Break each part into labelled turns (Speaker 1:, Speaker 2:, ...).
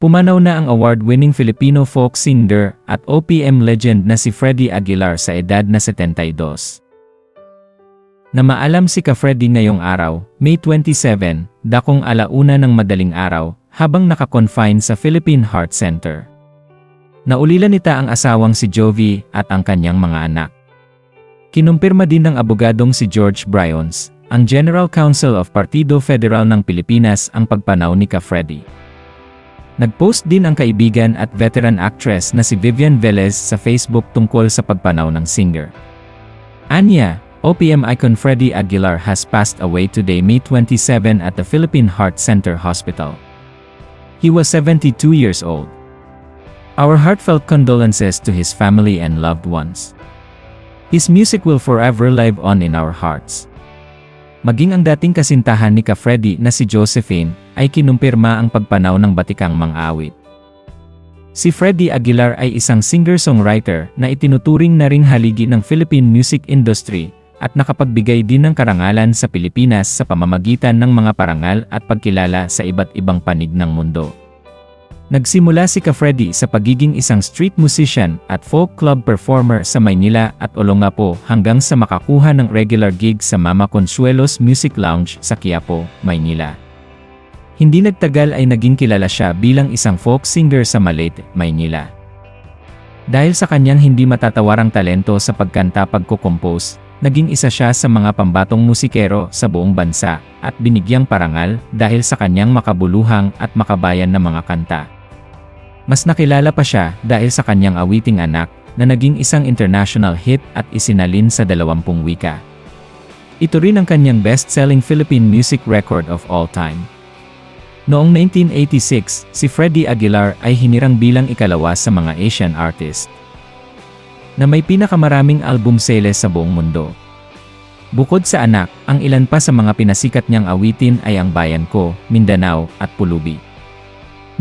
Speaker 1: Pumanaw na ang award-winning Filipino folk singer at OPM legend na si Freddy Aguilar sa edad na 72. Na maalam si Ka-Freddy ngayong araw, May 27, dakong alauna ng madaling araw, habang naka-confine sa Philippine Heart Center. Naulila nita ang asawang si Jovi at ang kanyang mga anak. Kinumpirma din ng abogadong si George Bryons, ang General Counsel of Partido Federal ng Pilipinas, ang pagpanaw ni Ka-Freddy. Nag-post din ang kaibigan at veteran actress na si Vivian Velez sa Facebook tungkol sa pagpanaw ng singer. Anya, OPM icon Freddy Aguilar has passed away today, May 27 at the Philippine Heart Center Hospital. He was 72 years old. Our heartfelt condolences to his family and loved ones. His music will forever live on in our hearts. Maging ang dating kasintahan ni Ka-Freddy na si Josephine ay kinumpirma ang pagpanaw ng batikang mang-awit. Si Freddy Aguilar ay isang singer-songwriter na itinuturing na ring haligi ng Philippine music industry at nakapagbigay din ng karangalan sa Pilipinas sa pamamagitan ng mga parangal at pagkilala sa iba't ibang panig ng mundo. Nagsimula si Ka-Freddy sa pagiging isang street musician at folk club performer sa Maynila at Olongapo hanggang sa makakuha ng regular gig sa Mama Consuelo's Music Lounge sa Quiapo, Maynila. Hindi nagtagal ay naging kilala siya bilang isang folk singer sa Malate, Maynila. Dahil sa kanyang hindi matatawarang talento sa pagkanta pagko-compose, naging isa siya sa mga pambatong musikero sa buong bansa at binigyang parangal dahil sa kanyang makabuluhang at makabayan na mga kanta. Mas nakilala pa siya dahil sa kanyang awiting Anak na naging isang international hit at isinalin sa 20 wika. Ito rin ang kanyang best-selling Philippine music record of all time. Noong 1986, si Freddy Aguilar ay hinirang bilang ikalawa sa mga Asian artist na may pinakamaraming album sales sa buong mundo. Bukod sa Anak, ang ilan pa sa mga pinasikat niyang awitin ay Ang Bayan Ko, Mindanao, at Pulubi.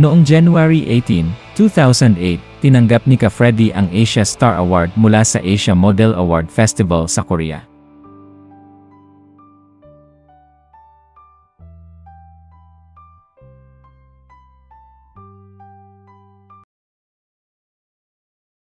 Speaker 1: Noong January 18, 2008, tinanggap ni Ka-Freddy ang Asia Star Award mula sa Asia Model Award Festival sa Korea.